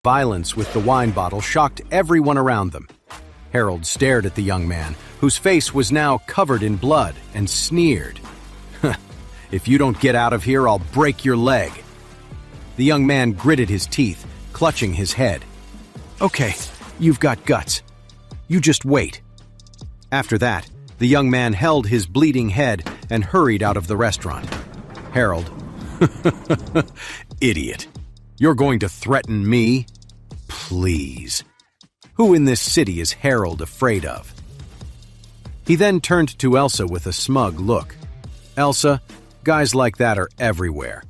Violence with the wine bottle shocked everyone around them. Harold stared at the young man, whose face was now covered in blood, and sneered. "If you don't get out of here, I'll break your leg." The young man gritted his teeth, clutching his head. "Okay, you've got guts. You just wait." After that, the young man held his bleeding head and hurried out of the restaurant. Harold, "Idiot. You're going to threaten me? Please. Who in this city is Harold afraid of?" He then turned to Elsa with a smug look. "Elsa, guys like that are everywhere.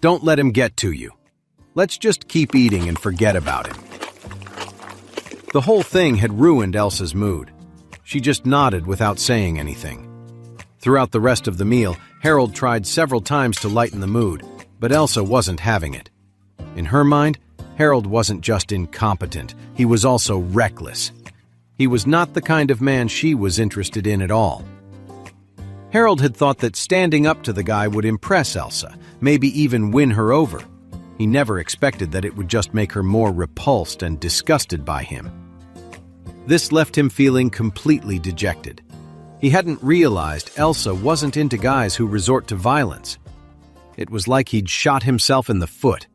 Don't let him get to you. Let's just keep eating and forget about it." The whole thing had ruined Elsa's mood. She just nodded without saying anything. Throughout the rest of the meal, Harold tried several times to lighten the mood, but Elsa wasn't having it. In her mind, Harold wasn't just incompetent, he was also reckless. He was not the kind of man she was interested in at all. Harold had thought that standing up to the guy would impress Elsa, maybe even win her over. He never expected that it would just make her more repulsed and disgusted by him. This left him feeling completely dejected. He hadn't realized Elsa wasn't into guys who resort to violence. It was like he'd shot himself in the foot.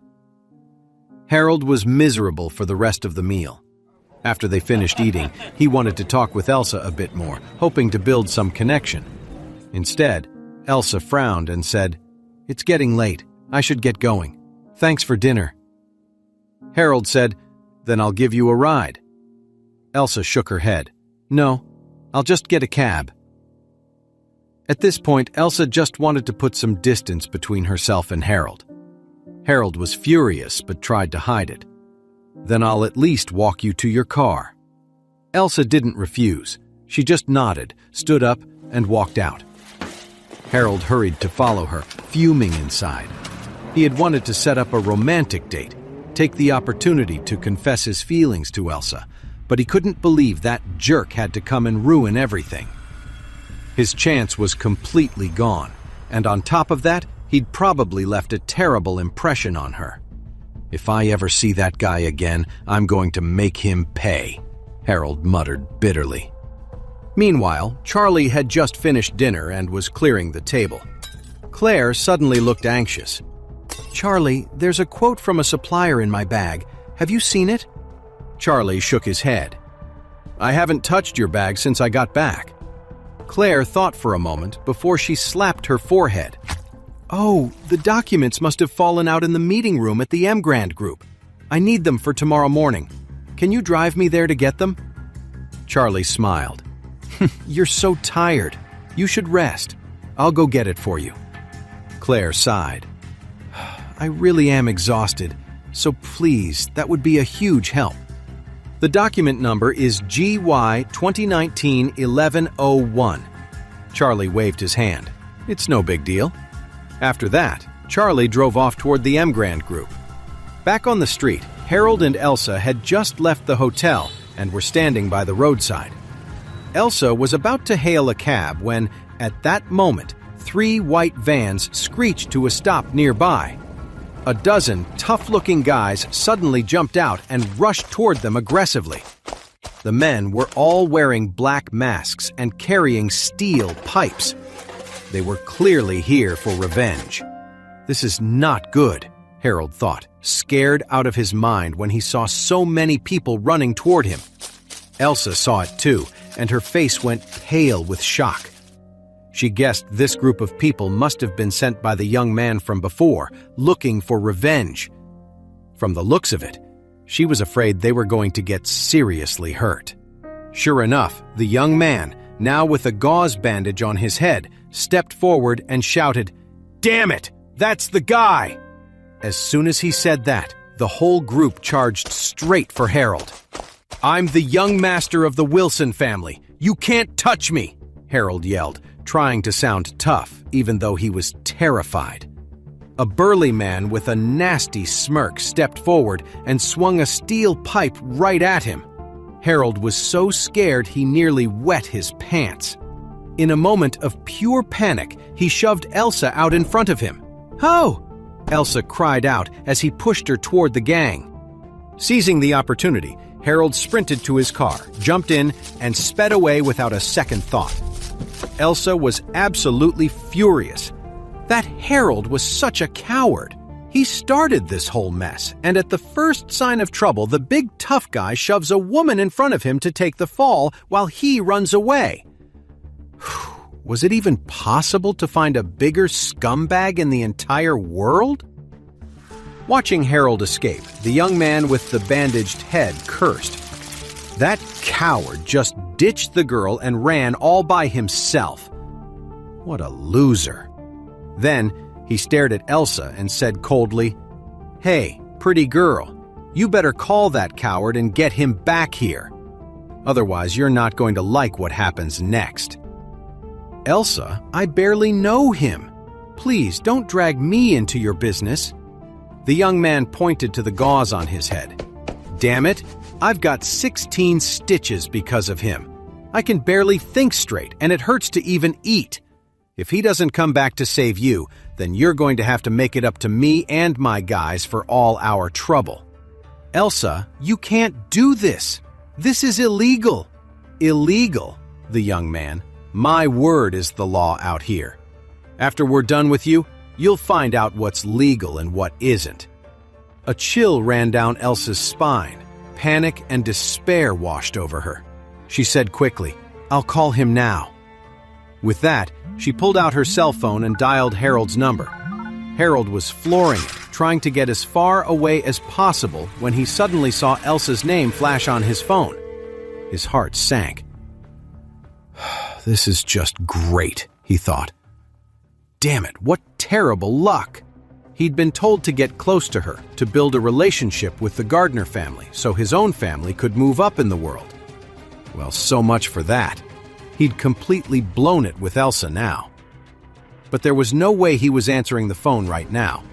Harold was miserable for the rest of the meal. After they finished eating, he wanted to talk with Elsa a bit more, hoping to build some connection. Instead, Elsa frowned and said, "It's getting late. I should get going. Thanks for dinner." Harold said, "Then I'll give you a ride." Elsa shook her head. "No, I'll just get a cab." At this point, Elsa just wanted to put some distance between herself and Harold. Harold was furious but tried to hide it. "Then I'll at least walk you to your car." Elsa didn't refuse. She just nodded, stood up, and walked out. Harold hurried to follow her, fuming inside. He had wanted to set up a romantic date, take the opportunity to confess his feelings to Elsa, but he couldn't believe that jerk had to come and ruin everything. His chance was completely gone, and on top of that, he'd probably left a terrible impression on her. "If I ever see that guy again, I'm going to make him pay," Harold muttered bitterly. Meanwhile, Charlie had just finished dinner and was clearing the table. Claire suddenly looked anxious. "Charlie, there's a quote from a supplier in my bag. Have you seen it?" Charlie shook his head. "I haven't touched your bag since I got back." Claire thought for a moment before she slapped her forehead. "Oh, the documents must have fallen out in the meeting room at the Grand group. I need them for tomorrow morning. Can you drive me there to get them?" Charlie smiled. "You're so tired. You should rest. I'll go get it for you." Claire sighed. "I really am exhausted, so please, that would be a huge help." The document number is GY 2019-1101. Charlie waved his hand. "It's no big deal." After that, Charlie drove off toward the Grand group. Back on the street, Harold and Elsa had just left the hotel and were standing by the roadside. Elsa was about to hail a cab when, at that moment, 3 white vans screeched to a stop nearby. A dozen tough-looking guys suddenly jumped out and rushed toward them aggressively. The men were all wearing black masks and carrying steel pipes. They were clearly here for revenge. This is not good, Harold thought, scared out of his mind when he saw so many people running toward him. Elsa saw it too, and her face went pale with shock. She guessed this group of people must have been sent by the young man from before, looking for revenge. From the looks of it, she was afraid they were going to get seriously hurt. Sure enough, the young man, now with a gauze bandage on his head, stepped forward and shouted, "Damn it! That's the guy!" As soon as he said that, the whole group charged straight for Harold. "I'm the young master of the Wilson family. You can't touch me!" Harold yelled, trying to sound tough, even though he was terrified. A burly man with a nasty smirk stepped forward and swung a steel pipe right at him. Harold was so scared he nearly wet his pants. In a moment of pure panic, he shoved Elsa out in front of him. "Oh!" Elsa cried out as he pushed her toward the gang. Seizing the opportunity, Harold sprinted to his car, jumped in, and sped away without a second thought. Elsa was absolutely furious. That Harold was such a coward. He started this whole mess, and at the first sign of trouble, the big tough guy shoves a woman in front of him to take the fall while he runs away. Was it even possible to find a bigger scumbag in the entire world? Watching Harold escape, the young man with the bandaged head cursed. That coward just ditched the girl and ran all by himself. What a loser. Then he stared at Elsa and said coldly, "Hey, pretty girl, you better call that coward and get him back here. Otherwise, you're not going to like what happens next." "Elsa, I barely know him. Please don't drag me into your business." The young man pointed to the gauze on his head. "Damn it, I've got 16 stitches because of him. I can barely think straight, and it hurts to even eat. If he doesn't come back to save you, then you're going to have to make it up to me and my guys for all our trouble." "Elsa, you can't do this. This is illegal." "Illegal?" The young man. "My word is the law out here. After we're done with you, you'll find out what's legal and what isn't." A chill ran down Elsa's spine. Panic and despair washed over her. She said quickly, "I'll call him now." With that, she pulled out her cell phone and dialed Harold's number. Harold was flooring it, trying to get as far away as possible when he suddenly saw Elsa's name flash on his phone. His heart sank. "This is just great," he thought. Damn it, what terrible luck! He'd been told to get close to her, to build a relationship with the Gardner family so his own family could move up in the world. Well, so much for that. He'd completely blown it with Elsa now. But there was no way he was answering the phone right now.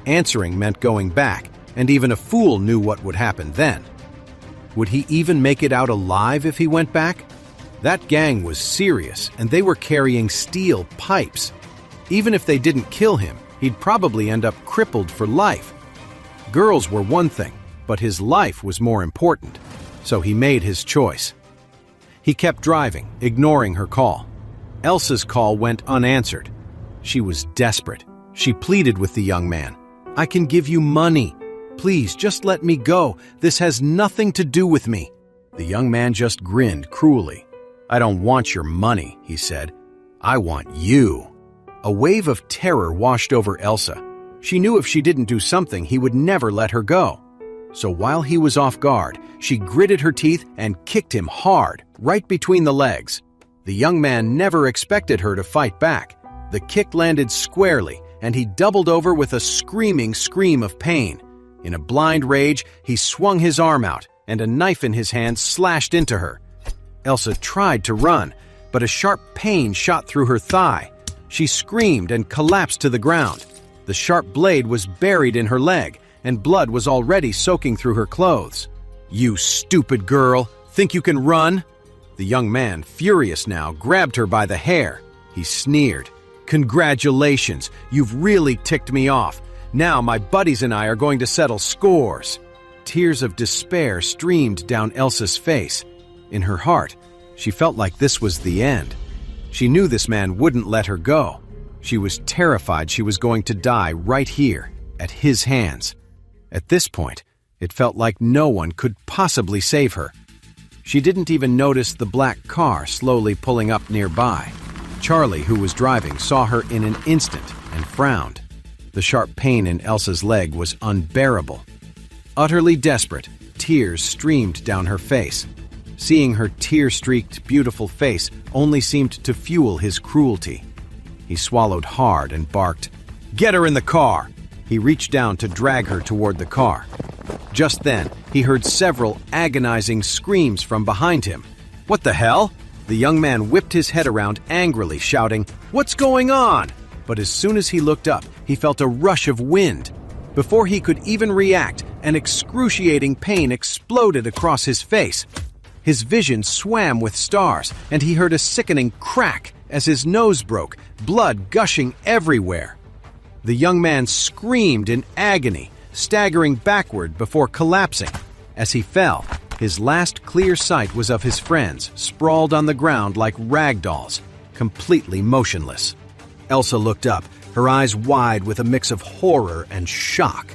Answering meant going back, and even a fool knew what would happen then. Would he even make it out alive if he went back? That gang was serious, and they were carrying steel pipes. Even if they didn't kill him, he'd probably end up crippled for life. Girls were one thing, but his life was more important, so he made his choice. He kept driving, ignoring her call. Elsa's call went unanswered. She was desperate. She pleaded with the young man. "I can give you money. Please, just let me go. This has nothing to do with me." The young man just grinned cruelly. "I don't want your money," he said. "I want you." A wave of terror washed over Elsa. She knew if she didn't do something, he would never let her go. So while he was off guard, she gritted her teeth and kicked him hard, right between the legs. The young man never expected her to fight back. The kick landed squarely, and he doubled over with a screaming scream of pain. In a blind rage, he swung his arm out, and a knife in his hand slashed into her. Elsa tried to run, but a sharp pain shot through her thigh. She screamed and collapsed to the ground. The sharp blade was buried in her leg, and blood was already soaking through her clothes. "You stupid girl! Think you can run?" The young man, furious now, grabbed her by the hair. He sneered. "Congratulations! You've really ticked me off. Now my buddies and I are going to settle scores." Tears of despair streamed down Elsa's face. In her heart, she felt like this was the end. She knew this man wouldn't let her go. She was terrified she was going to die right here, at his hands. At this point, it felt like no one could possibly save her. She didn't even notice the black car slowly pulling up nearby. Charlie, who was driving, saw her in an instant and frowned. The sharp pain in Elsa's leg was unbearable. Utterly desperate, tears streamed down her face. Seeing her tear-streaked, beautiful face only seemed to fuel his cruelty. He swallowed hard and barked, "Get her in the car!" He reached down to drag her toward the car. Just then, he heard several agonizing screams from behind him. "What the hell?" The young man whipped his head around angrily, shouting, "What's going on?" But as soon as he looked up, he felt a rush of wind. Before he could even react, an excruciating pain exploded across his face. His vision swam with stars, and he heard a sickening crack as his nose broke, blood gushing everywhere. The young man screamed in agony, staggering backward before collapsing. As he fell, his last clear sight was of his friends, sprawled on the ground like rag dolls, completely motionless. Elsa looked up, her eyes wide with a mix of horror and shock.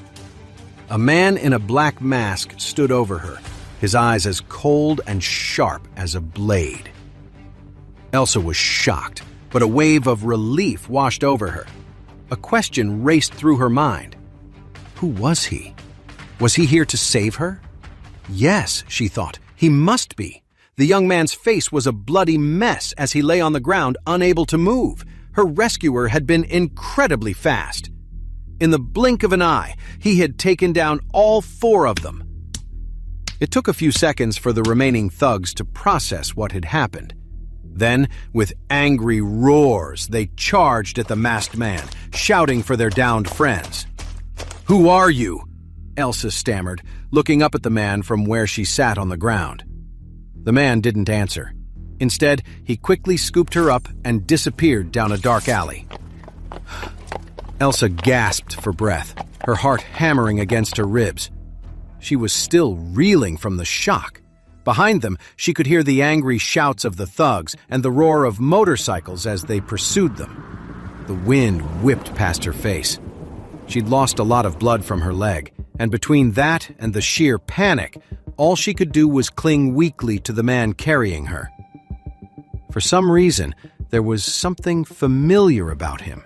A man in a black mask stood over her, his eyes as cold and sharp as a blade. Elsa was shocked, but a wave of relief washed over her. A question raced through her mind. Who was he? Was he here to save her? Yes, she thought, he must be. The young man's face was a bloody mess as he lay on the ground, unable to move. Her rescuer had been incredibly fast. In the blink of an eye, he had taken down all 4 of them. It took a few seconds for the remaining thugs to process what had happened. Then, with angry roars, they charged at the masked man, shouting for their downed friends. "Who are you?" Elsa stammered, looking up at the man from where she sat on the ground. The man didn't answer. Instead, he quickly scooped her up and disappeared down a dark alley. Elsa gasped for breath, her heart hammering against her ribs. She was still reeling from the shock. Behind them, she could hear the angry shouts of the thugs and the roar of motorcycles as they pursued them. The wind whipped past her face. She'd lost a lot of blood from her leg, and between that and the sheer panic, all she could do was cling weakly to the man carrying her. For some reason, there was something familiar about him.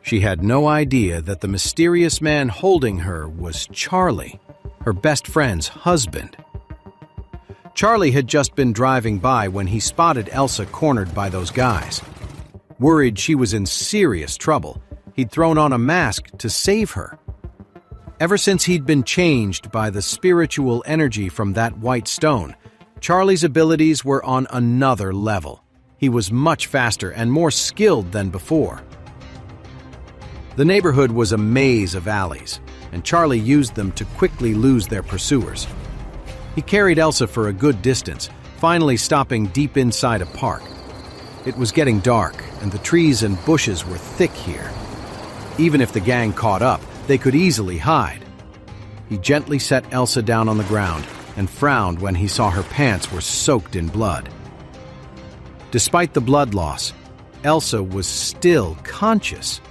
She had no idea that the mysterious man holding her was Charlie, her best friend's husband. Charlie had just been driving by when he spotted Elsa cornered by those guys. Worried she was in serious trouble, he'd thrown on a mask to save her. Ever since he'd been changed by the spiritual energy from that white stone, Charlie's abilities were on another level. He was much faster and more skilled than before. The neighborhood was a maze of alleys, and Charlie used them to quickly lose their pursuers. He carried Elsa for a good distance, finally stopping deep inside a park. It was getting dark, and the trees and bushes were thick here. Even if the gang caught up, they could easily hide. He gently set Elsa down on the ground and frowned when he saw her pants were soaked in blood. Despite the blood loss, Elsa was still conscious.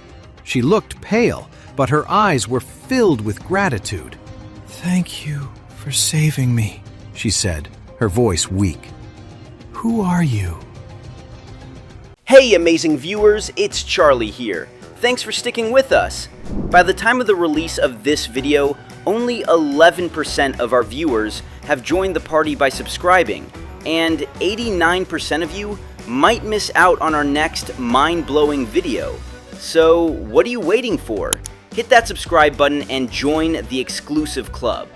She looked pale, but her eyes were filled with gratitude. "Thank you for saving me," she said, her voice weak. "Who are you?" Hey amazing viewers, it's Charlie here. Thanks for sticking with us. By the time of the release of this video, only 11% of our viewers have joined the party by subscribing, and 89% of you might miss out on our next mind-blowing video. So what are you waiting for? Hit that subscribe button and join the exclusive club.